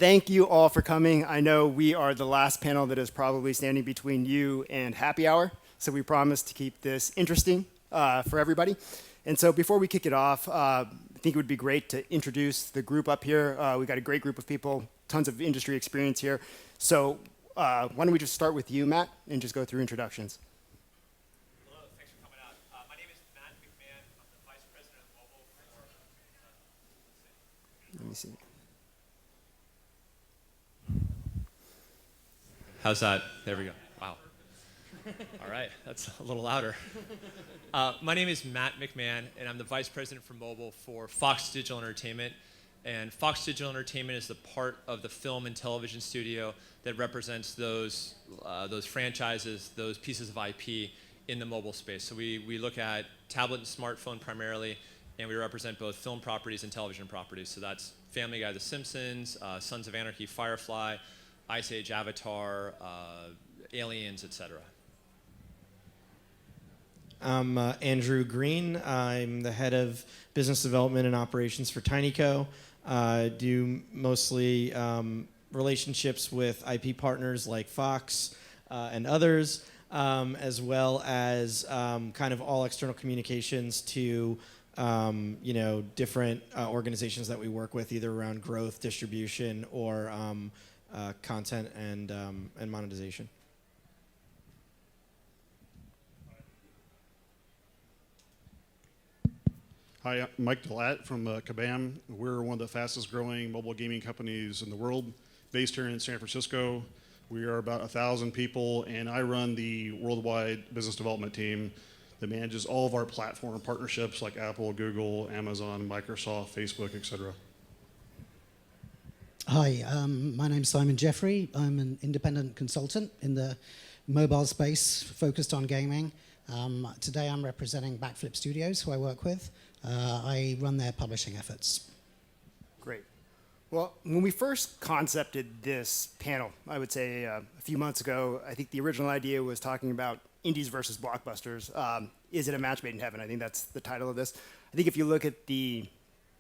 thank you all for coming. I know we are the last panel that is probably standing between you and happy hour, so we promise to keep this interesting for everybody. And so before we kick it off, I think it would be great to introduce the group up here. We've got a great group of people, tons of industry experience here. So why don't we just start with you, Matt, and just go through introductions. Hello, thanks for coming out. My name is Matt McMahon. I'm the Vice President of Mobile for... Let me see. How's that? There we go. Wow. All right, that's a little louder. My name is Matt McMahon, and I'm the Vice President for Mobile for Fox Digital Entertainment. And Fox Digital Entertainment is the part of the film and television studio that represents those franchises, those pieces of IP in the mobile space. So we look at tablet and smartphone primarily, and we represent both film properties and television properties. So that's Family Guy, The Simpsons, Sons of Anarchy, Firefly, Ice Age, Avatar, Aliens, etc. I'm Andrew Green. I'm the head of business development and operations for TinyCo. Do mostly relationships with IP partners like Fox and others, as well as kind of all external communications to different organizations that we work with, either around growth, distribution, or content and monetization. Hi, I'm Mike DeLaet from Kabam. We're one of the fastest growing mobile gaming companies in the world, based here in San Francisco. We are about 1,000 people, and I run the worldwide business development team that manages all of our platform partnerships like Apple, Google, Amazon, Microsoft, Facebook, etc. Hi, my name's Simon Jeffery. I'm an independent consultant in the mobile space focused on gaming. Today I'm representing Backflip Studios, who I work with. I run their publishing efforts. Great. Well, when we first concepted this panel, I would say a few months ago, I think the original idea was talking about indies versus blockbusters. Is it a match made in heaven? I think that's the title of this. I think if you look at the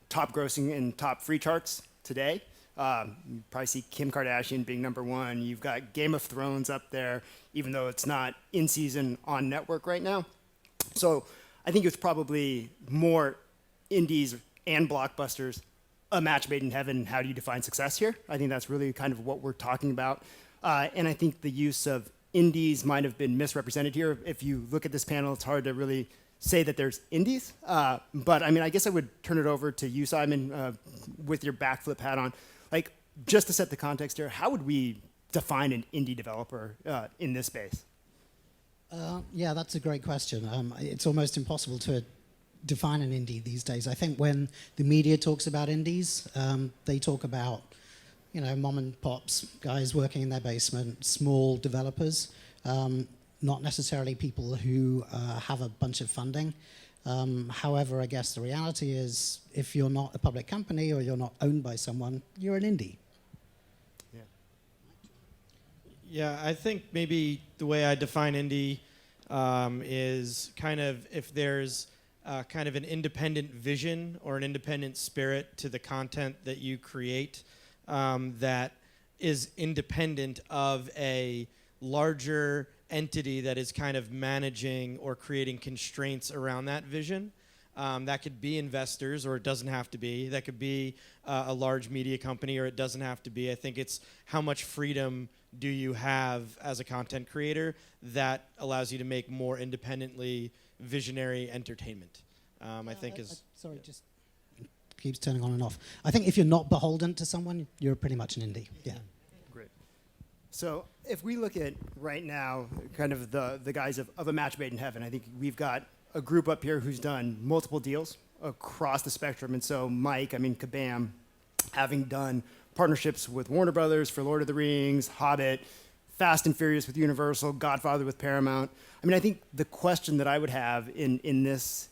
top grossing and top free charts today, you probably see Kim Kardashian being #1. You've got Game of Thrones up there, even though it's not in season on network right now. So I think it's probably more indies and blockbusters, a match made in heaven. How do you define success here? I think that's really kind of what we're talking about. And I think the use of indies might have been misrepresented here. If you look at this panel, it's hard to really say that there's indies. But I mean, I guess I would turn it over to you, Simon, with your Backflip hat on. Like, just to set the context here, how would we define an indie developer in this space? Yeah, that's a great question. It's almost impossible to define an indie these days. I think when the media talks about indies, they talk about, mom and pops, guys working in their basement, small developers, not necessarily people who have a bunch of funding. However, I guess the reality is, if you're not a public company or you're not owned by someone, you're an indie. Yeah, I think maybe the way I define indie is kind of if there's kind of an independent vision or an independent spirit to the content that you create that is independent of a larger entity that is kind of managing or creating constraints around that vision. That could be investors, or it doesn't have to be. That could be a large media company, or it doesn't have to be. I think it's how much freedom do you have as a content creator that allows you to make more independently visionary entertainment. I think is... Sorry, just keeps turning on and off. I think if you're not beholden to someone, you're pretty much an indie. Yeah. Great. So if we look at right now kind of the guys of a match made in heaven, I think we've got a group up here who's done multiple deals across the spectrum. And so Mike, Kabam, having done partnerships with Warner Brothers for Lord of the Rings, Hobbit, Fast and Furious with Universal, Godfather with Paramount. I think the question that I would have in this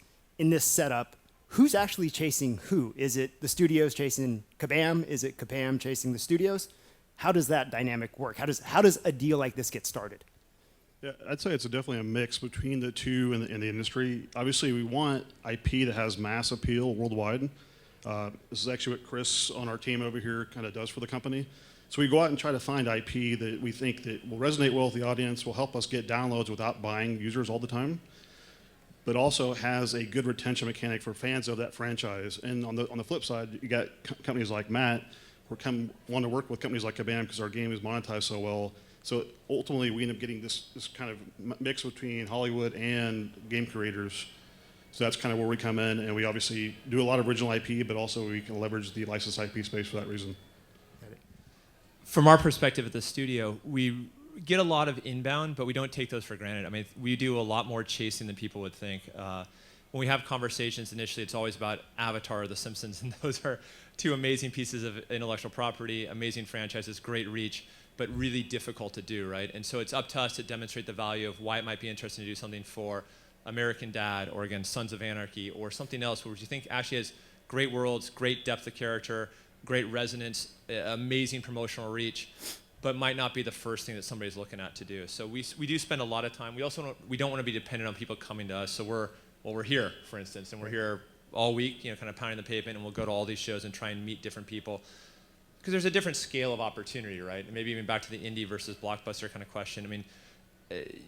setup, who's actually chasing who? Is it the studios chasing Kabam? Is it Kabam chasing the studios? How does that dynamic work? How does a deal like this get started? Yeah, I'd say it's definitely a mix between the two in the industry. Obviously, we want IP that has mass appeal worldwide. This is actually what Chris on our team over here kind of does for the company. So we go out and try to find IP that we think that will resonate well with the audience, will help us get downloads without buying users all the time, but also has a good retention mechanic for fans of that franchise. And on the flip side, you got companies like Matt who want to work with companies like Kabam because our game is monetized so well. So ultimately, we end up getting this kind of mix between Hollywood and game creators. So that's kind of where we come in, and we obviously do a lot of original IP, but also we can leverage the licensed IP space for that reason. From our perspective at the studio, we get a lot of inbound, but we don't take those for granted. I mean, we do a lot more chasing than people would think. When we have conversations initially, it's always about Avatar or The Simpsons, and those are two amazing pieces of intellectual property, amazing franchises, great reach, but really difficult to do, right? And so it's up to us to demonstrate the value of why it might be interesting to do something for American Dad, or again, Sons of Anarchy, or something else where you think actually has great worlds, great depth of character, great resonance, amazing promotional reach, but might not be the first thing that somebody's looking at to do. So we do spend a lot of time. We also don't want to be dependent on people coming to us. So we're here, for instance, and we're here all week, kind of pounding the pavement, and we'll go to all these shows and try and meet different people. Because there's a different scale of opportunity, right? And maybe even back to the indie versus blockbuster kind of question. I mean,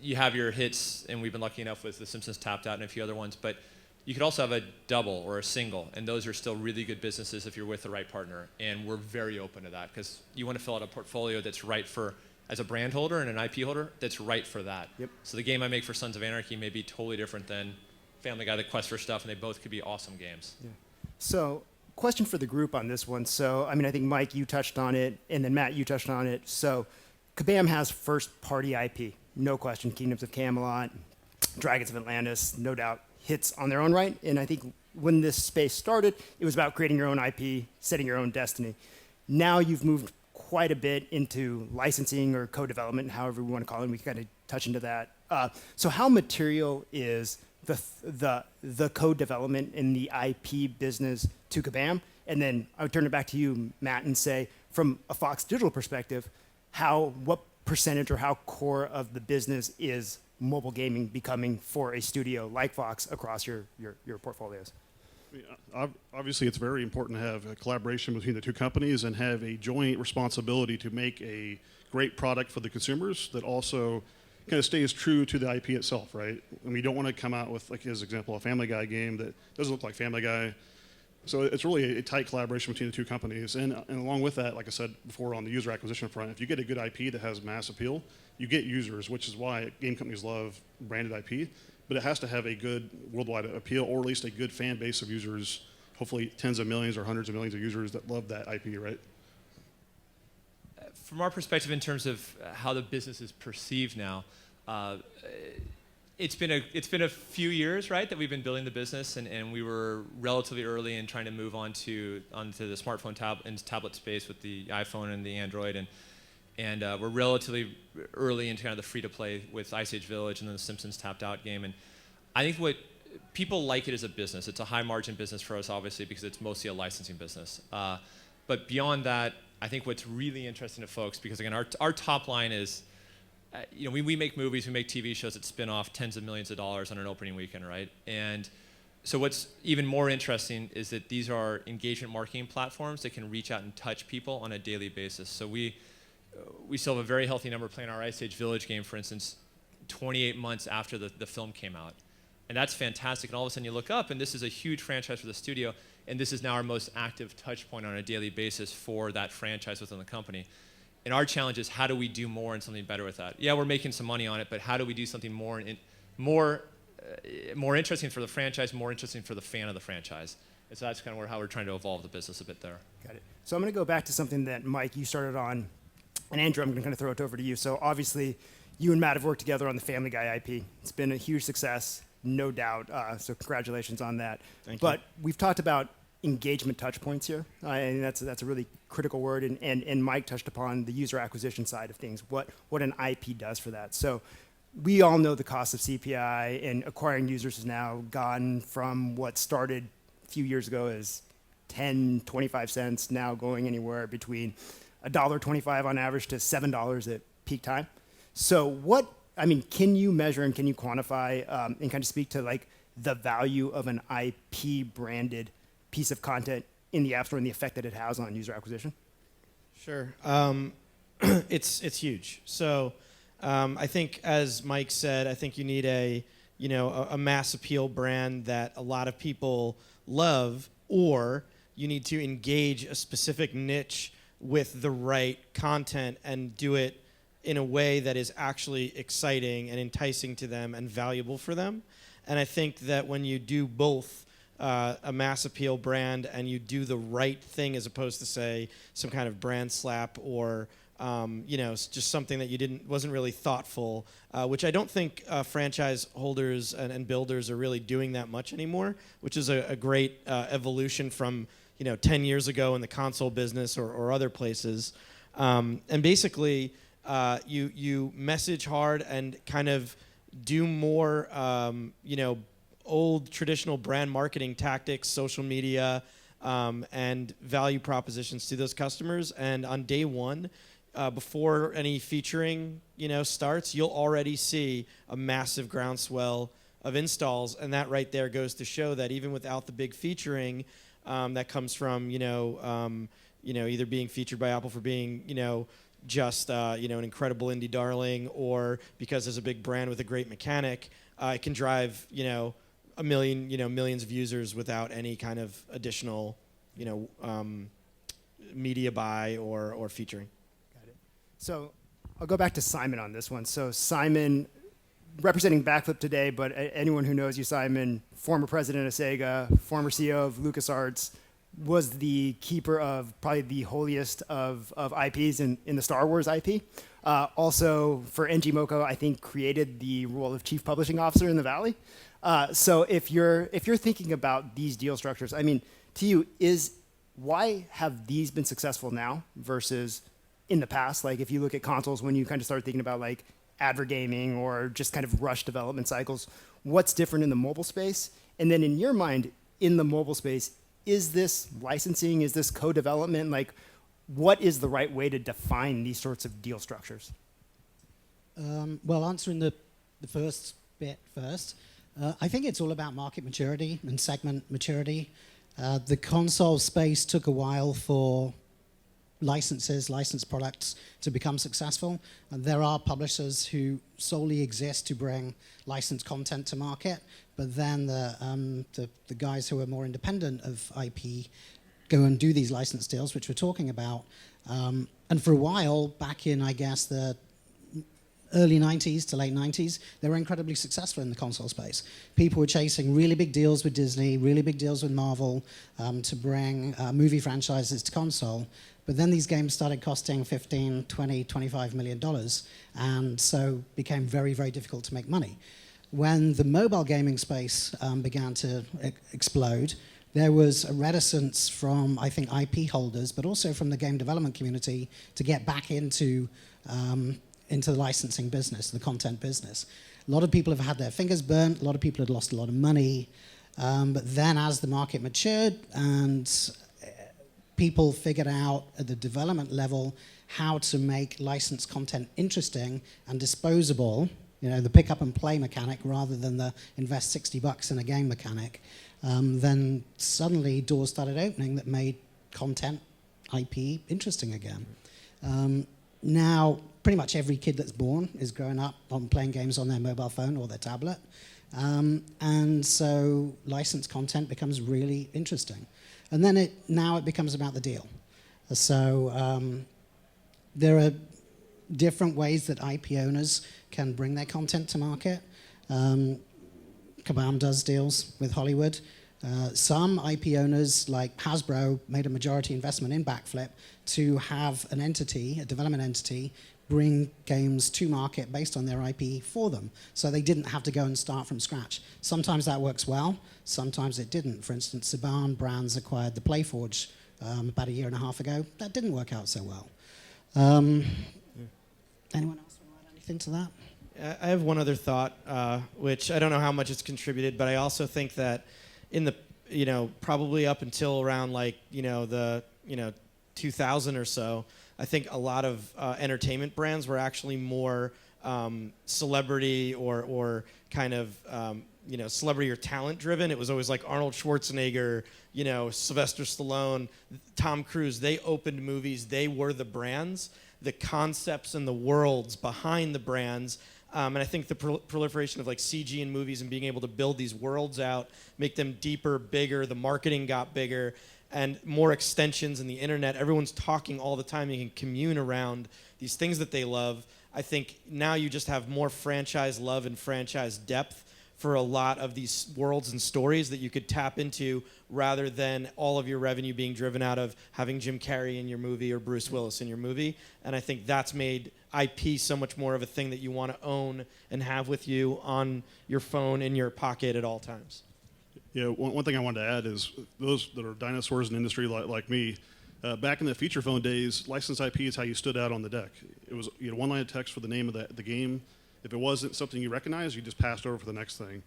you have your hits, and we've been lucky enough with The Simpsons Tapped Out and a few other ones, but you could also have a double or a single, and those are still really good businesses if you're with the right partner. And we're very open to that because you want to fill out a portfolio that's right for, as a brand holder and an IP holder, that's right for that. Yep. So the game I make for Sons of Anarchy may be totally different than Family Guy, The Quest for Stuff, and they both could be awesome games. Yeah. So, question for the group on this one. So, I mean, I think Mike, you touched on it, and then Matt, you touched on it. So, Kabam has first-party IP, no question. Kingdoms of Camelot, Dragons of Atlantis, no doubt hits on their own right. And I think when this space started, it was about creating your own IP, setting your own destiny. Now you've moved quite a bit into licensing or co-development, however we want to call it, and we can kind of touch into that. So how material is the co-development in the IP business to Kabam? And then I would turn it back to you, Matt, and say, from a Fox Digital perspective, what percentage or how core of the business is mobile gaming becoming for a studio like Fox across your portfolios? Obviously, it's very important to have a collaboration between the two companies and have a joint responsibility to make a great product for the consumers that also kind of stays true to the IP itself, right? And we don't want to come out with, like his example, a Family Guy game that doesn't look like Family Guy. So it's really a tight collaboration between the two companies. And along with that, like I said before on the user acquisition front, if you get a good IP that has mass appeal, you get users, which is why game companies love branded IP. But it has to have a good worldwide appeal, or at least a good fan base of users, hopefully tens of millions or hundreds of millions of users that love that IP, right? From our perspective in terms of how the business is perceived now, it's been a few years, right, that we've been building the business, and we were relatively early in trying to move onto the smartphone and tablet space with the iPhone and the Android, and we're relatively early into kind of the free-to-play with Ice Age Village and then the Simpsons Tapped Out game. And I think what people like it as a business. It's a high-margin business for us, obviously, because it's mostly a licensing business. But beyond that, I think what's really interesting to folks, because again, our top line is, we make movies, we make TV shows that spin off tens of millions of dollars on an opening weekend, right? And so what's even more interesting is that these are engagement marketing platforms that can reach out and touch people on a daily basis. So we still have a very healthy number playing our Ice Age Village game, for instance, 28 months after the film came out. And that's fantastic. And all of a sudden you look up, and this is a huge franchise for the studio, and this is now our most active touch point on a daily basis for that franchise within the company. And our challenge is, how do we do more and something better with that? Yeah, we're making some money on it, but how do we do something more interesting for the franchise, more interesting for the fan of the franchise? And so that's kind of how we're trying to evolve the business a bit there. Got it. So I'm going to go back to something that, Mike, you started on. And Andrew, I'm going to kind of throw it over to you. So obviously, you and Matt have worked together on the Family Guy IP. It's been a huge success, no doubt. So congratulations on that. Thank but you. We've talked about engagement touch points here. And that's a really critical word. And Mike touched upon the user acquisition side of things, what an IP does for that. So we all know the cost of CPI, and acquiring users has now gone from what started a few years ago as 10, 25 cents, now going anywhere between $1.25 on average to $7 at peak time. So can you measure and can you quantify and kind of speak to like the value of an IP branded piece of content in the App Store and the effect that it has on user acquisition? Sure. It's huge. So I think, as Mike said, I think you need a mass appeal brand that a lot of people love, or you need to engage a specific niche with the right content and do it in a way that is actually exciting and enticing to them and valuable for them. And I think that when you do both, a mass appeal brand, and you do the right thing as opposed to, say, some kind of brand slap or just something that wasn't really thoughtful, which I don't think franchise holders and builders are really doing that much anymore, which is a great evolution from 10 years ago in the console business or other places. And basically, you message hard and kind of do more, old traditional brand marketing tactics, social media, and value propositions to those customers. And on day one, before any featuring, starts, you'll already see a massive groundswell of installs, and that right there goes to show that even without the big featuring, that comes from either being featured by Apple for being just an incredible indie darling, or because there's a big brand with a great mechanic, it can drive millions of users without any kind of additional media buy or featuring. Got it. So I'll go back to Simon on this one. So Simon, representing Backflip today, but anyone who knows you, Simon, former president of Sega, former CEO of LucasArts, was the keeper of probably the holiest of IPs in the Star Wars IP. Also, for NG Moko, I think created the role of chief publishing officer in the Valley. So if you're thinking about these deal structures, I mean, to you, why have these been successful now versus in the past? Like, if you look at consoles, when you kind of start thinking about like advert gaming or just kind of rush development cycles, what's different in the mobile space? And then in your mind, in the mobile space, is this licensing? Is this co-development? Like, what is the right way to define these sorts of deal structures? Well, answering the first bit first, I think it's all about market maturity and segment maturity. The console space took a while for licensed products to become successful. And there are publishers who solely exist to bring licensed content to market, but then the guys who are more independent of IP go and do these license deals, which we're talking about. And for a while, back in, I guess, the early 90s to late 90s, they were incredibly successful in the console space. People were chasing really big deals with Disney, really big deals with Marvel to bring movie franchises to console. But then these games started costing $15, $20, $25 million, and so became very, very difficult to make money. When the mobile gaming space began to explode, there was a reticence from, I think, IP holders, but also from the game development community to get back into the licensing business, the content business. A lot of people have had their fingers burnt. A lot of people had lost a lot of money. But then as the market matured and people figured out at the development level how to make licensed content interesting and disposable, the pick up and play mechanic rather than the invest $60 in a game mechanic, then suddenly doors started opening that made content IP interesting again. Now, pretty much every kid that's born is growing up on playing games on their mobile phone or their tablet. And so licensed content becomes really interesting. And then now it becomes about the deal. So there are different ways that IP owners can bring their content to market. Kabam does deals with Hollywood. Some IP owners, like Hasbro, made a majority investment in Backflip to have an entity, a development entity, bring games to market based on their IP for them. So they didn't have to go and start from scratch. Sometimes that works well, sometimes it didn't. For instance, Saban Brands acquired the PlayForge about a year and a half ago. That didn't work out so well. Anyone else want to add anything to that? I have one other thought, which I don't know how much it's contributed, but I also think that in the, probably up until around the 2000 or so, I think a lot of entertainment brands were actually more celebrity or kind of celebrity or talent driven. It was always like Arnold Schwarzenegger, Sylvester Stallone, Tom Cruise. They opened movies. They were the brands, the concepts and the worlds behind the brands. And I think the proliferation of like CG in movies and being able to build these worlds out, make them deeper, bigger, the marketing got bigger, and more extensions in the internet. Everyone's talking all the time. You can commune around these things that they love. I think now you just have more franchise love and franchise depth for a lot of these worlds and stories that you could tap into, rather than all of your revenue being driven out of having Jim Carrey in your movie or Bruce Willis in your movie. And I think that's made IP so much more of a thing that you want to own and have with you on your phone, in your pocket at all times. Yeah, one thing I wanted to add is those that are dinosaurs in the industry like me, back in the feature phone days, licensed IP is how you stood out on the deck. It was, you had one line of text for the name of the game. If it wasn't something you recognized, you just passed over for the next thing.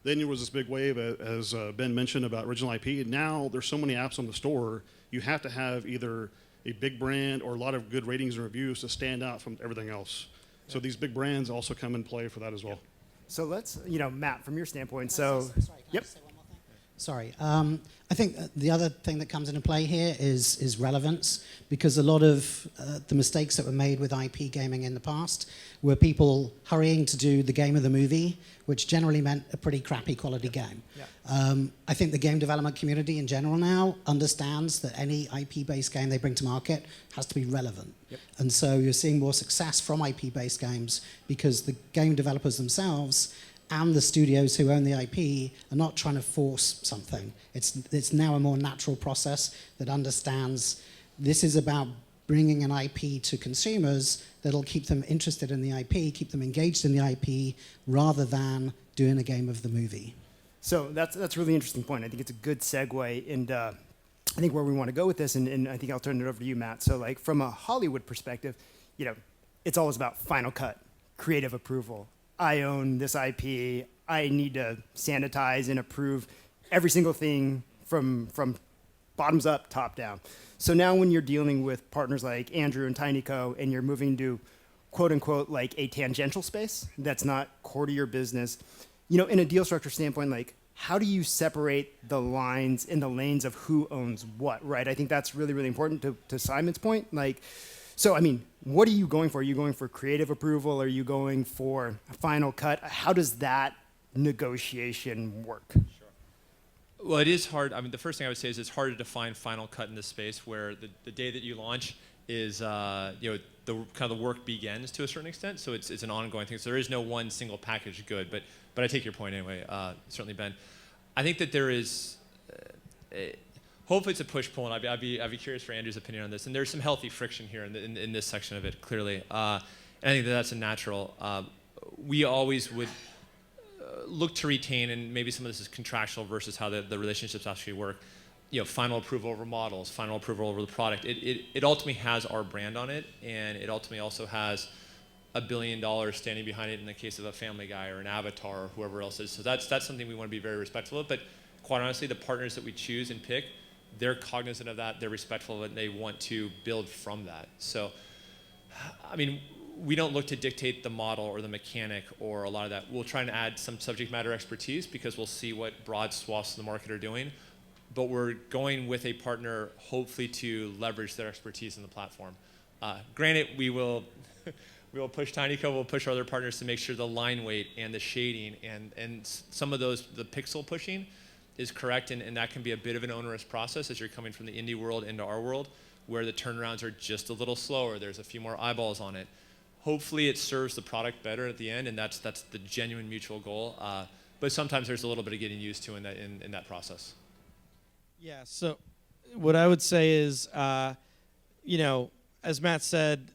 Then there was this big wave, as Ben mentioned, about original IP. And now there's so many apps on the store, you have to have either a big brand or a lot of good ratings and reviews to stand out from everything else. So these big brands also come in play for that as well. So let's, Matt, from your standpoint, Sorry, can I just say one more thing? Sorry. I think the other thing that comes into play here is relevance, because a lot of the mistakes that were made with IP gaming in the past were people hurrying to do the game of the movie, which generally meant a pretty crappy quality game. Yeah. I think the game development community in general now understands that any IP-based game they bring to market has to be relevant. Yep. And so you're seeing more success from IP-based games because the game developers themselves and the studios who own the IP are not trying to force something. It's now a more natural process that understands this is about bringing an IP to consumers that'll keep them interested in the IP, keep them engaged in the IP, rather than doing a game of the movie. So that's a really interesting point. I think it's a good segue, and I think where we want to go with this, and I think I'll turn it over to you, Matt. So like from a Hollywood perspective, it's always about final cut, creative approval. I own this IP. I need to sanitize and approve every single thing from bottoms up, top down. So now when you're dealing with partners like Andrew and TinyCo, and you're moving to quote unquote like a tangential space that's not core to your business, in a deal structure standpoint, like how do you separate the lines in the lanes of who owns what, right? I think that's really, really important to Simon's point. So, what are you going for? Are you going for creative approval? Are you going for a final cut? How does that negotiation work? Sure. Well, it is hard. The first thing I would say is it's hard to define final cut in this space, where the day that you launch is, the kind of the work begins to a certain extent. So it's an ongoing thing. So there is no one single package good. But I take your point anyway. Certainly, Ben. I think that there is. Hopefully it's a push-pull, and I'd be curious for Andrew's opinion on this. And there's some healthy friction here in this section of it, clearly. And I think that's a natural. We always would look to retain, and maybe some of this is contractual versus how the relationships actually work, final approval over models, final approval over the product. It ultimately has our brand on it, and it ultimately also has $1 billion standing behind it in the case of a Family Guy or an Avatar or whoever else is. So that's something we want to be very respectful of. But quite honestly, the partners that we choose and pick, they're cognizant of that, they're respectful of it, and they want to build from that. So, we don't look to dictate the model or the mechanic or a lot of that. We'll try and add some subject matter expertise because we'll see what broad swaths of the market are doing. But we're going with a partner, hopefully, to leverage their expertise in the platform. Granted, we will push TinyCo, we'll push our other partners to make sure the line weight and the shading and some of those, the pixel pushing, is correct, and that can be a bit of an onerous process as you're coming from the indie world into our world, where the turnarounds are just a little slower. There's a few more eyeballs on it. Hopefully it serves the product better at the end, and that's the genuine mutual goal. But sometimes there's a little bit of getting used to in that process. Yeah, so what I would say is, as Matt said,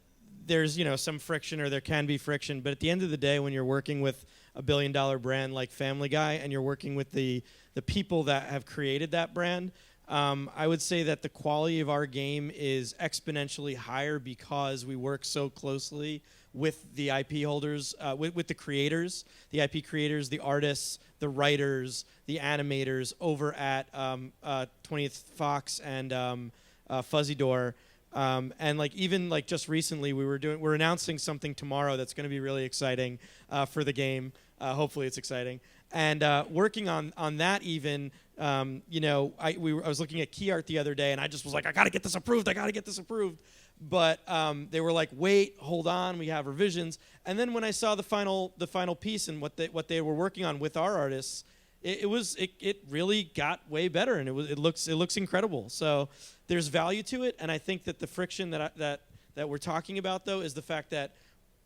there's some friction, or there can be friction, but at the end of the day, when you're working with a $1 billion brand like Family Guy, and you're working with the people that have created that brand, I would say that the quality of our game is exponentially higher because we work so closely with the IP holders, with the creators, the IP creators, the artists, the writers, the animators over at 20th Fox and Fuzzy Door. And like even like just recently, we're announcing something tomorrow that's going to be really exciting for the game. Hopefully, it's exciting. And working on that even, you know, I was looking at key art the other day, and I just was like, I got to get this approved. I got to get this approved. But they were like, wait, hold on, we have revisions. And then when I saw the final piece and what they were working on with our artists, it really got way better, and it looks incredible. So there's value to it, and I think that the friction that we're talking about though is the fact that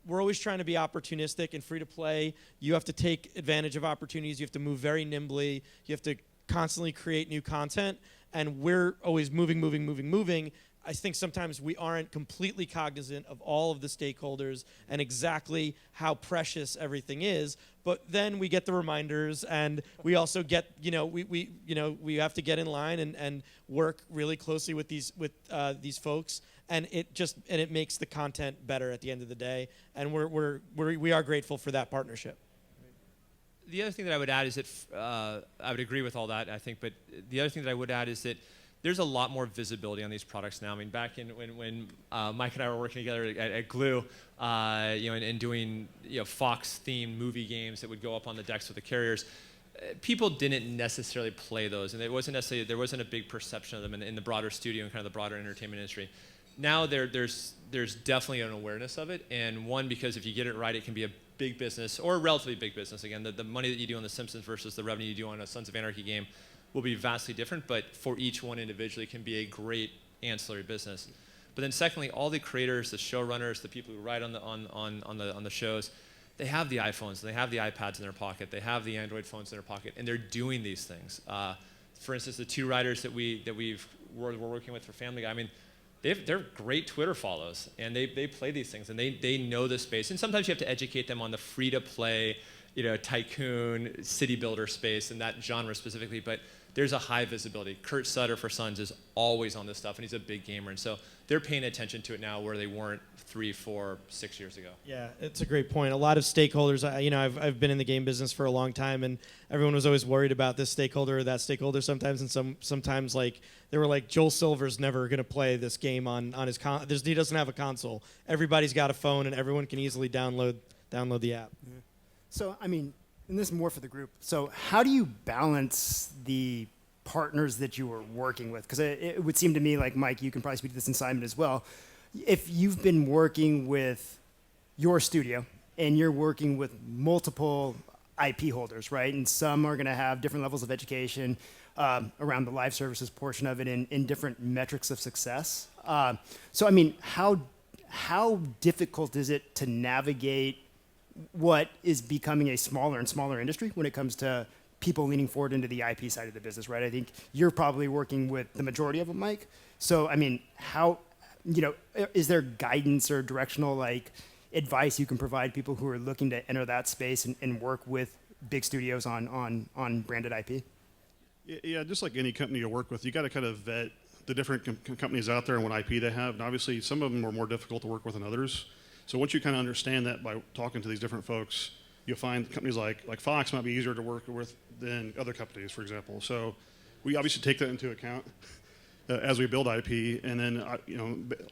we're always trying to be opportunistic and free to play. You have to take advantage of opportunities. You have to move very nimbly. You have to constantly create new content, and we're always moving. I think sometimes we aren't completely cognizant of all of the stakeholders and exactly how precious everything is. But then we get the reminders, and we also get, we have to get in line and work really closely with these folks, and it makes the content better at the end of the day. And we are grateful for that partnership. The other thing that I would add is that I would agree with all that, I think, but the other thing that I would add is that there's a lot more visibility on these products now. I mean, back in when Mike and I were working together at Glue, and doing Fox-themed movie games that would go up on the decks with the carriers, people didn't necessarily play those, and there wasn't a big perception of them in the broader studio and kind of the broader entertainment industry. Now there's definitely an awareness of it, and one, because if you get it right, it can be a big business or a relatively big business. Again, the money that you do on The Simpsons versus the revenue you do on a Sons of Anarchy game will be vastly different, but for each one individually can be a great ancillary business. But then secondly, all the creators, the showrunners, the people who write on the shows, they have the iPhones, they have the iPads in their pocket, they have the Android phones in their pocket, and they're doing these things. For instance, the two writers that we're working with for Family Guy, I mean, they're great Twitter follows, and they play these things, and they know the space. And sometimes you have to educate them on the free-to-play, tycoon, city builder space and that genre specifically, but there's a high visibility. Kurt Sutter for Sons is always on this stuff, and he's a big gamer, and so they're paying attention to it now where they weren't 3, 4, 6 years ago. Yeah, it's a great point. A lot of stakeholders, I've been in the game business for a long time, and everyone was always worried about this stakeholder or that stakeholder sometimes, and sometimes like they were like, Joel Silver's never going to play this game on his he doesn't have a console. Everybody's got a phone, and everyone can easily download the app. Yeah. So, I mean, and this is more for the group. So how do you balance the partners that you are working with? Because it would seem to me like, Mike, you can probably speak to this in Simon as well. If you've been working with your studio and you're working with multiple IP holders, right? And some are going to have different levels of education around the live services portion of it in different metrics of success. So, I mean, how difficult is it to navigate what is becoming a smaller and smaller industry when it comes to people leaning forward into the IP side of the business, right? I think you're probably working with the majority of them, Mike. So, I mean, is there guidance or directional advice you can provide people who are looking to enter that space and work with big studios on branded IP? Yeah, just like any company you work with, you got to kind of vet the different companies out there and what IP they have. And obviously, some of them are more difficult to work with than others. So once you kind of understand that by talking to these different folks, you'll find companies like Fox might be easier to work with than other companies, for example. So we obviously take that into account as we build IP. And then,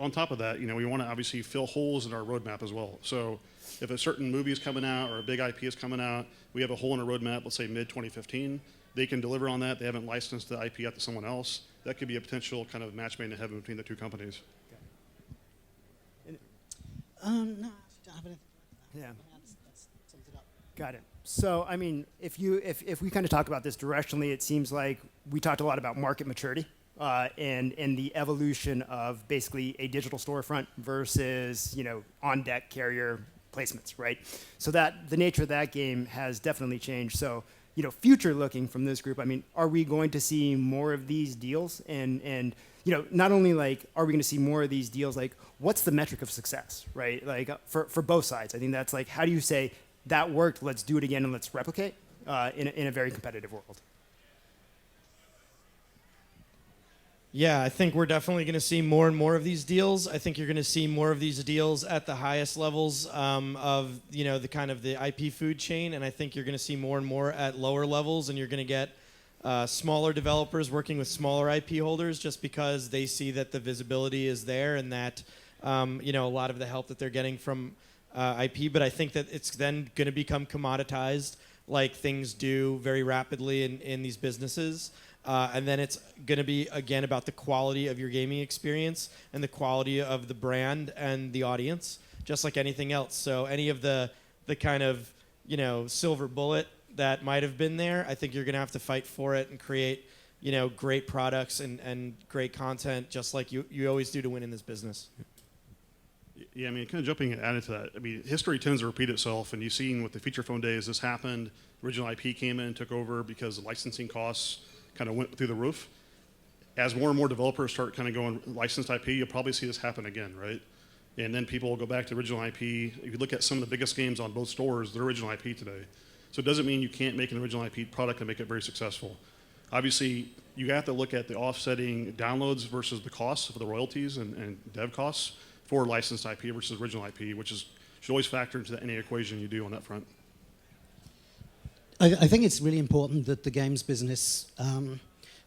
on top of that, we want to obviously fill holes in our roadmap as well. So if a certain movie is coming out or a big IP is coming out, we have a hole in our roadmap, let's say mid-2015. They can deliver on that. They haven't licensed the IP out to someone else. That could be a potential kind of match made in heaven between the two companies. No, I don't have anything. Yeah. That's sums it up. Got it. So, I mean, if we kind of talk about this directionally, it seems like we talked a lot about market maturity and the evolution of basically a digital storefront versus on deck carrier placements, right? So that the nature of that game has definitely changed. So, future looking from this group, I mean, are we going to see more of these deals and not only are we going to see more of these deals, what's the metric of success, right? For both sides, I think that's how do you say that worked, let's do it again and let's replicate in a very competitive world. Yeah, I think we're definitely going to see more and more of these deals. I think you're going to see more of these deals at the highest levels of the kind of the IP food chain, and I think you're going to see more and more at lower levels, and you're going to get smaller developers working with smaller IP holders, just because they see that the visibility is there and that a lot of the help that they're getting from IP. But I think that it's then going to become commoditized, like things do very rapidly in these businesses. And then it's going to be, again, about the quality of your gaming experience and the quality of the brand and the audience, just like anything else. So any of the kind of, silver bullet that might have been there, I think you're going to have to fight for it and create, great products and great content, just like you always do to win in this business. Yeah, kind of jumping and adding to that. History tends to repeat itself, and you've seen with the feature phone days, this happened. Original IP came in, took over because the licensing costs kind of went through the roof. As more and more developers start kind of going licensed IP, you'll probably see this happen again, right? And then people will go back to original IP. If you look at some of the biggest games on both stores, they're original IP today. So it doesn't mean you can't make an original IP product and make it very successful. Obviously, you have to look at the offsetting downloads versus the costs of the royalties and dev costs for licensed IP versus original IP, which should always factor into any equation you do on that front. I think it's really important that the games business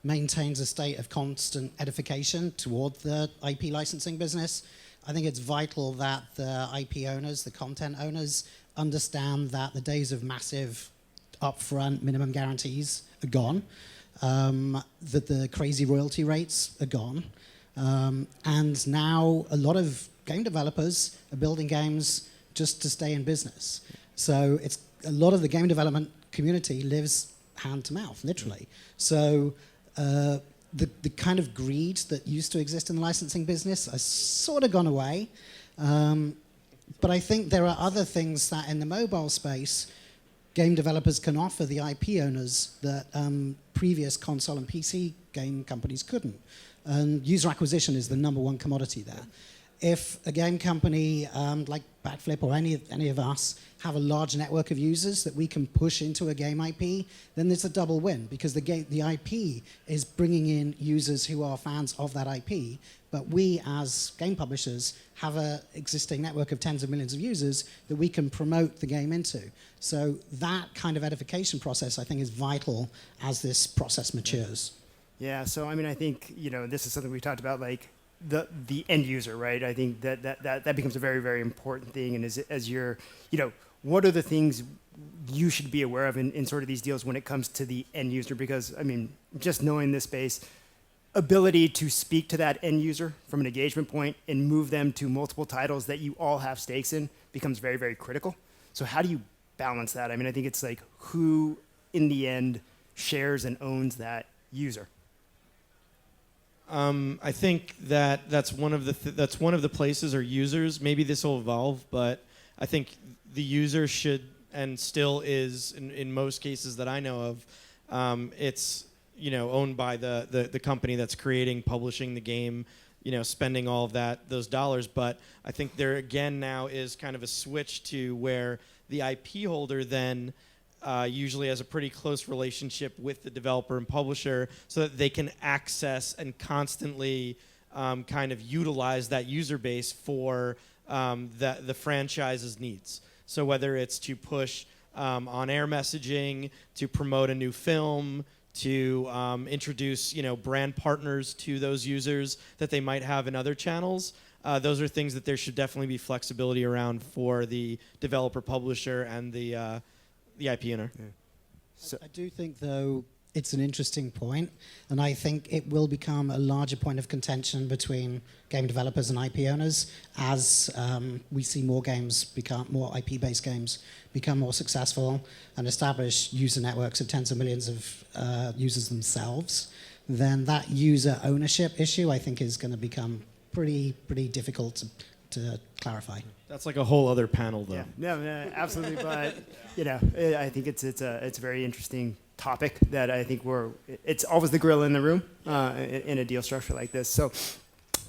maintains a state of constant edification toward the IP licensing business. I think it's vital that the IP owners, the content owners, understand that the days of massive upfront minimum guarantees are gone, that the crazy royalty rates are gone, and now a lot of game developers are building games just to stay in business. So it's a lot of the game development community lives hand to mouth, literally. So the kind of greed that used to exist in the licensing business has sort of gone away. But I think there are other things that in the mobile space, game developers can offer the IP owners that previous console and PC game companies couldn't. And user acquisition is the number one commodity there. If a game company like Backflip or any of us have a large network of users that we can push into a game IP, then it's a double win, because the IP is bringing in users who are fans of that IP, but we as game publishers have an existing network of tens of millions of users that we can promote the game into. So that kind of edification process, I think, is vital as this process matures. Yeah, so I think, this is something we talked about, like the end user, right? I think that becomes a very, very important thing. And as you're, what are the things you should be aware of in sort of these deals when it comes to the end user? Because, just knowing this space, ability to speak to that end user from an engagement point and move them to multiple titles that you all have stakes in becomes very, very critical. So how do you balance that? I think it's like who, in the end, shares and owns that user? I think that's one of the places or users. Maybe this will evolve, but I think the user should and still is in most cases that I know of. It's owned by the company that's creating, publishing the game, spending all of those dollars. But I think there again now is kind of a switch to where the IP holder then usually has a pretty close relationship with the developer and publisher, so that they can access and constantly kind of utilize that user base for the franchise's needs. So whether it's to push on-air messaging, to promote a new film, to introduce brand partners to those users that they might have in other channels, those are things that there should definitely be flexibility around for the developer, publisher, and the IP owner. Yeah. So I do think, though, it's an interesting point, and I think it will become a larger point of contention between game developers and IP owners as we see more IP-based games become more successful and establish user networks of tens of millions of users themselves. Then that user ownership issue, I think, is going to become pretty difficult to clarify. That's like a whole other panel, though. Yeah, no, absolutely. But I think it's a very interesting topic that I think it's always the gorilla in the room in a deal structure like this. So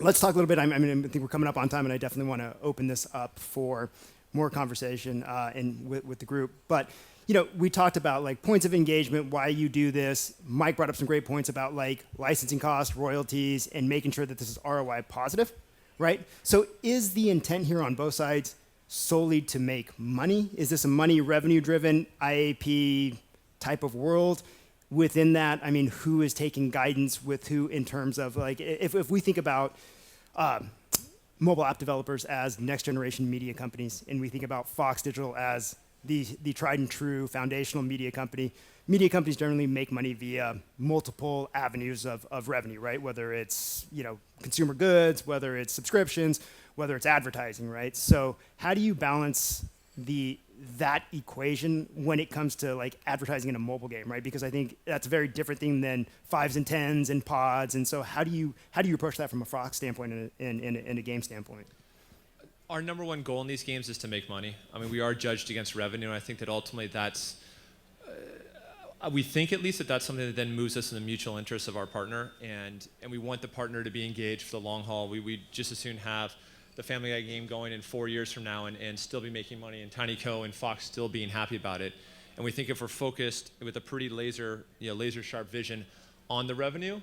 let's talk a little bit. I think we're coming up on time, and I definitely want to open this up for more conversation with the group. But we talked about like points of engagement, why you do this. Mike brought up some great points about like licensing costs, royalties, and making sure that this is ROI positive. Right? So is the intent here on both sides solely to make money? Is this a money revenue driven IAP type of world? within that, I mean, who is taking guidance with who in terms of like, if we think about mobile app developers as next generation media companies, and we think about Fox Digital as the tried and true foundational media company. Media companies generally make money via multiple avenues of revenue, right? Whether it's consumer goods, whether it's subscriptions, whether it's advertising, right? So how do you balance that equation when it comes to like advertising in a mobile game, right? Because I think that's a very different thing than 5s and 10s and pods. And so how do you approach that from a Fox standpoint and a game standpoint? Our number one goal in these games is to make money. I mean, we are judged against revenue, and I think that ultimately that's, we think at least that's something that then moves us in the mutual interest of our partner, and we want the partner to be engaged for the long haul. We just as soon have the Family Guy game going in 4 years from now and still be making money, and TinyCo and Fox still being happy about it. And we think if we're focused with a pretty laser sharp vision on the revenue,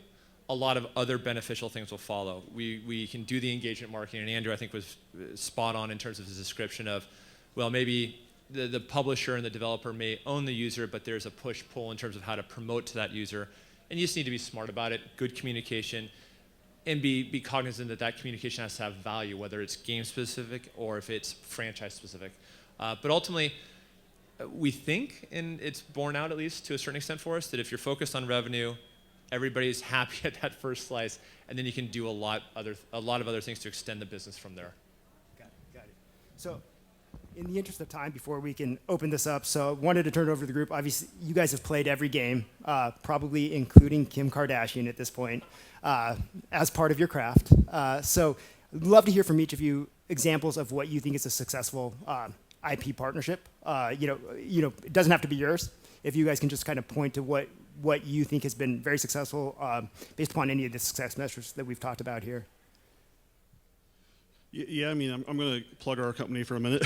a lot of other beneficial things will follow. We can do the engagement marketing, and Andrew, I think, was spot on in terms of his description of, well, maybe the publisher and the developer may own the user, but there's a push-pull in terms of how to promote to that user. And you just need to be smart about it, good communication, and be cognizant that communication has to have value, whether it's game-specific or if it's franchise-specific. But ultimately, we think, and it's borne out at least to a certain extent for us, that if you're focused on revenue, everybody's happy at that first slice, and then you can do a lot of other things to extend the business from there. Got it. So, in the interest of time, before we can open this up, so I wanted to turn it over to the group. Obviously, you guys have played every game, probably including Kim Kardashian at this point, as part of your craft. So, I'd love to hear from each of you examples of what you think is a successful IP partnership. It doesn't have to be yours. If you guys can just kind of point to what you think has been very successful based upon any of the success measures that we've talked about here. Yeah, I mean, I'm going to plug our company for a minute.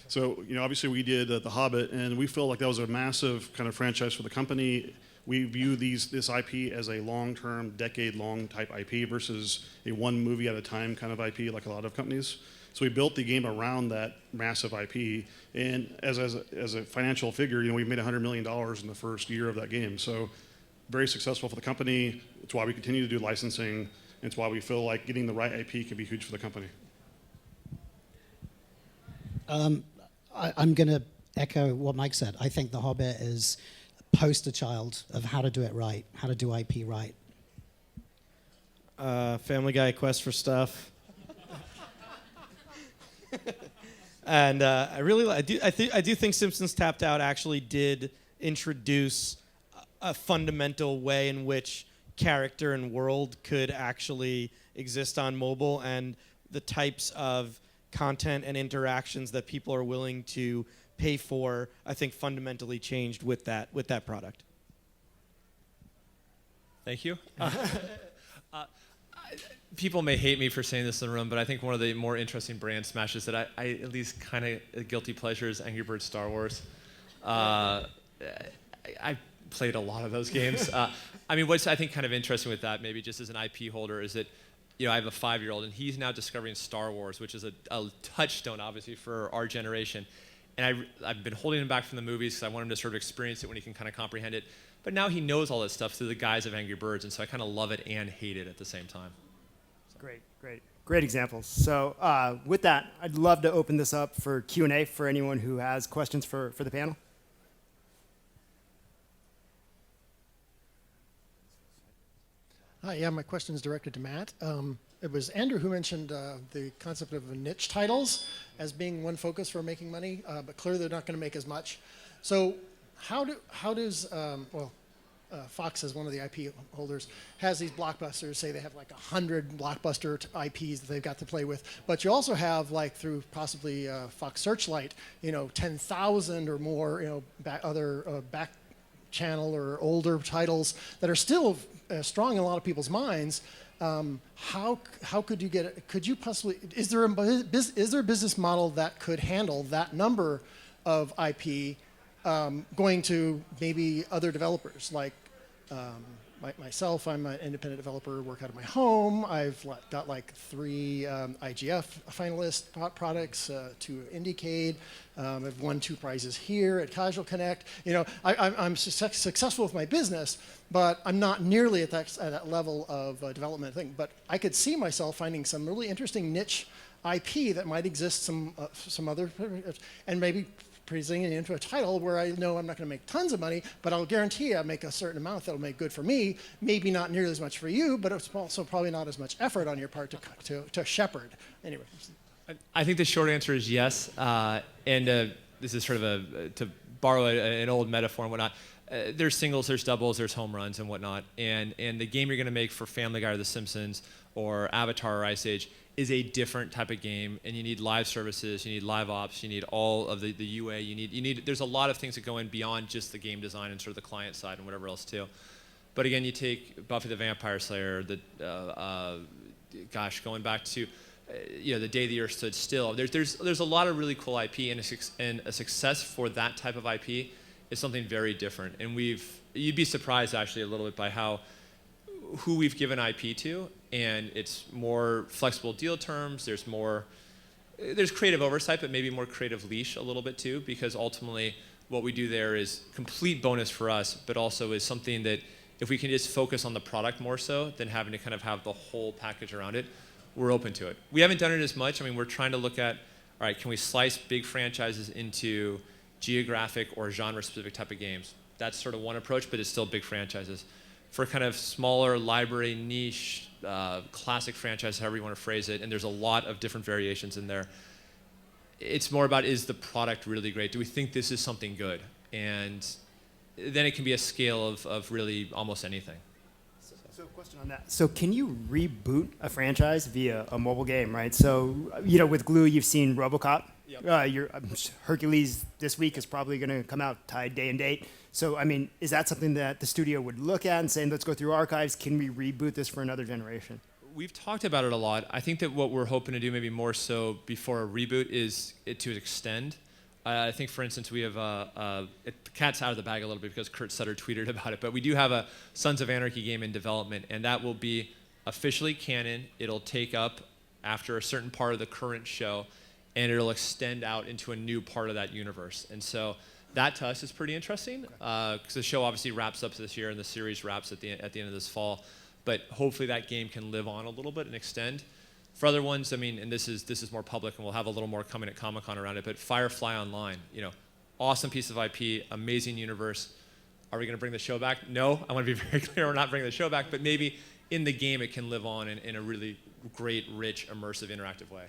So, obviously we did The Hobbit, and we felt like that was a massive kind of franchise for the company. We view this IP as a long-term, decade-long type IP versus a one movie at a time kind of IP like a lot of companies. So we built the game around that massive IP, and as a financial figure, we made $100 million in the first year of that game. So very successful for the company. It's why we continue to do licensing. And it's why we feel like getting the right IP can be huge for the company. I'm going to echo what Mike said. I think The Hobbit is a poster child of how to do it right, how to do IP right. Family Guy Quest for Stuff. And I do think Simpsons Tapped Out actually did introduce a fundamental way in which character and world could actually exist on mobile, and the types of content and interactions that people are willing to pay for, I think, fundamentally changed with that product. Thank you. People may hate me for saying this in the room, but I think one of the more interesting brand smashes that I at least kind of guilty pleasure is Angry Birds Star Wars. I played a lot of those games. I mean, what's I think kind of interesting with that, maybe just as an IP holder, is that I have a 5-year-old, and he's now discovering Star Wars, which is a touchstone, obviously, for our generation. And I've been holding him back from the movies because I want him to sort of experience it when he can kind of comprehend it. But now he knows all this stuff through the guise of Angry Birds, and so I kind of love it and hate it at the same time. Great examples. So with that, I'd love to open this up for Q&A for anyone who has questions for the panel. Hi, yeah, my question is directed to Matt. It was Andrew who mentioned the concept of niche titles as being one focus for making money, but clearly they're not going to make as much. So how does Fox, as one of the IP holders, has these blockbusters. Say they have like 100 blockbuster IPs that they've got to play with, but you also have, like, through possibly Fox Searchlight, 10,000 or more, back channel or older titles that are still strong in a lot of people's minds. How could you get? Could you possibly? Is there a business model that could handle that number of IP? Going to maybe other developers like myself, I'm an independent developer, work out of my home. I've got like 3 IGF finalist products, 2 Indiecade. I've won 2 prizes here at Casual Connect. You know, I'm successful with my business, but I'm not nearly at that level of development thing. But I could see myself finding some really interesting niche IP that might exist some other, and maybe presenting it into a title where I know I'm not going to make tons of money, but I'll guarantee I'll make a certain amount that'll make good for me. Maybe not nearly as much for you, but it's also probably not as much effort on your part to shepherd. Anyway. I think the short answer is yes. This is sort of to borrow an old metaphor and whatnot. There's singles, there's doubles, there's home runs and whatnot. And the game you're going to make for Family Guy or The Simpsons or Avatar or Ice Age is a different type of game, and you need live services, you need live ops, you need all of the UA, you need. There's a lot of things that go in beyond just the game design and sort of the client side and whatever else too. But again, you take Buffy the Vampire Slayer, going back to the day the Earth stood still. There's a lot of really cool IP, and a success for that type of IP is something very different. And you'd be surprised actually a little bit by who we've given IP to, and it's more flexible deal terms. There's creative oversight, but maybe more creative leash a little bit too, because ultimately what we do there is complete bonus for us, but also is something that if we can just focus on the product more so than having to kind of have the whole package around it, we're open to it. We haven't done it as much. I mean, we're trying to look at, all right, can we slice big franchises into geographic or genre-specific type of games? That's sort of one approach, but it's still big franchises. For kind of smaller library, niche, classic franchise, however you want to phrase it, and there's a lot of different variations in there, it's more about, is the product really great? Do we think this is something good? And then it can be a scale of really almost anything. So question on that. So can you reboot a franchise via a mobile game, right? So, with Glue, you've seen RoboCop. Yep. Hercules this week is probably going to come out tied day and date. So, I mean, is that something that the studio would look at and say, let's go through archives, can we reboot this for another generation? We've talked about it a lot. I think that what we're hoping to do maybe more so before a reboot is to extend. I think, for instance, we have the cat's out of the bag a little bit because Kurt Sutter tweeted about it, but we do have a Sons of Anarchy game in development, and that will be officially canon. It'll take up after a certain part of the current show, and it'll extend out into a new part of that universe. And so that to us is pretty interesting, because the show obviously wraps up this year and the series wraps at the end of this fall. But hopefully that game can live on a little bit and extend. For other ones, I mean, and this is more public, and we'll have a little more coming at Comic-Con around it, but Firefly Online, awesome piece of IP, amazing universe. Are we going to bring the show back? No, I want to be very clear, we're not bringing the show back, but maybe in the game it can live on in a really great, rich, immersive, interactive way.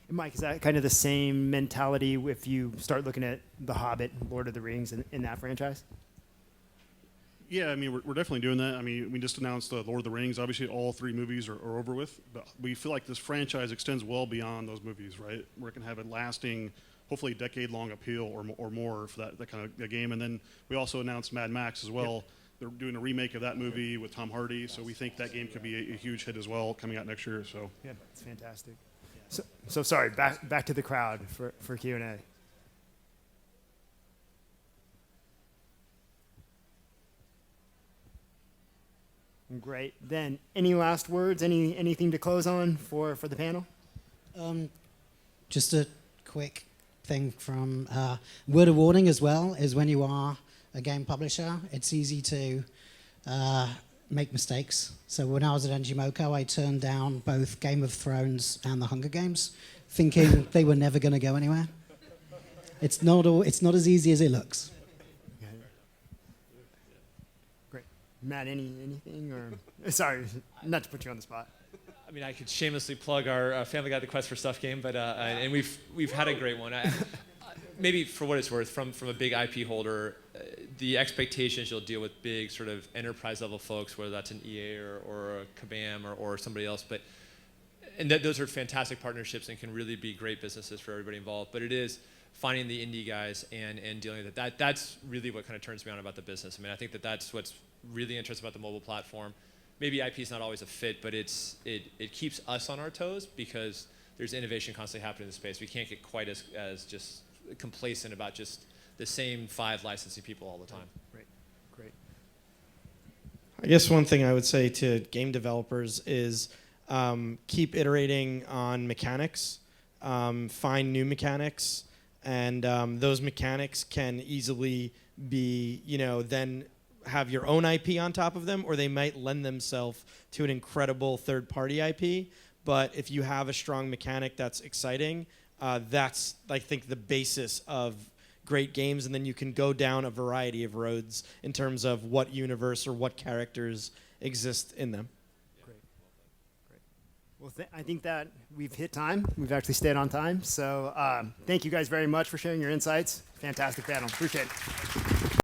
And Mike, is that kind of the same mentality if you start looking at The Hobbit, Lord of the Rings in that franchise? Yeah, I mean, we're definitely doing that. I mean, we just announced Lord of the Rings. Obviously, all 3 movies are over with, but we feel like this franchise extends well beyond those movies, right? Where it can have a lasting, hopefully decade-long appeal or more for that kind of game. And then we also announced Mad Max as well. Yep. They're doing a remake of that movie with Tom Hardy, so we think that game could be a huge hit as well coming out next year. So yeah, it's fantastic. So sorry, back to the crowd for Q&A. Great. Then, any last words? Anything to close on for the panel? Just a quick thing from word of warning as well is when you are a game publisher, it's easy to make mistakes. So when I was at NGMoco, I turned down both Game of Thrones and The Hunger Games, thinking they were never going to go anywhere. It's not as easy as it looks. Matt, anything? Or sorry, not to put you on the spot. I mean, I could shamelessly plug our Family Guy: The Quest for Stuff game, but and we've had a great one. Maybe for what it's worth, from a big IP holder, the expectations you'll deal with big sort of enterprise level folks, whether that's an EA or a Kabam or somebody else, those are fantastic partnerships and can really be great businesses for everybody involved. But it is finding the indie guys and dealing with it. That's really what kind of turns me on about the business. I mean, I think that's what's really interesting about the mobile platform. Maybe IP is not always a fit, but it keeps us on our toes because there's innovation constantly happening in the space. We can't get quite as just complacent about just the same 5 licensing people all the time. Great. I guess one thing I would say to game developers is keep iterating on mechanics, find new mechanics, and those mechanics can easily be, then have your own IP on top of them, or they might lend themselves to an incredible third-party IP. But if you have a strong mechanic that's exciting, that's, I think, the basis of great games, and then you can go down a variety of roads in terms of what universe or what characters exist in them. Great. Well, I think that we've hit time. We've actually stayed on time. So thank you guys very much for sharing your insights. Fantastic panel. Appreciate it.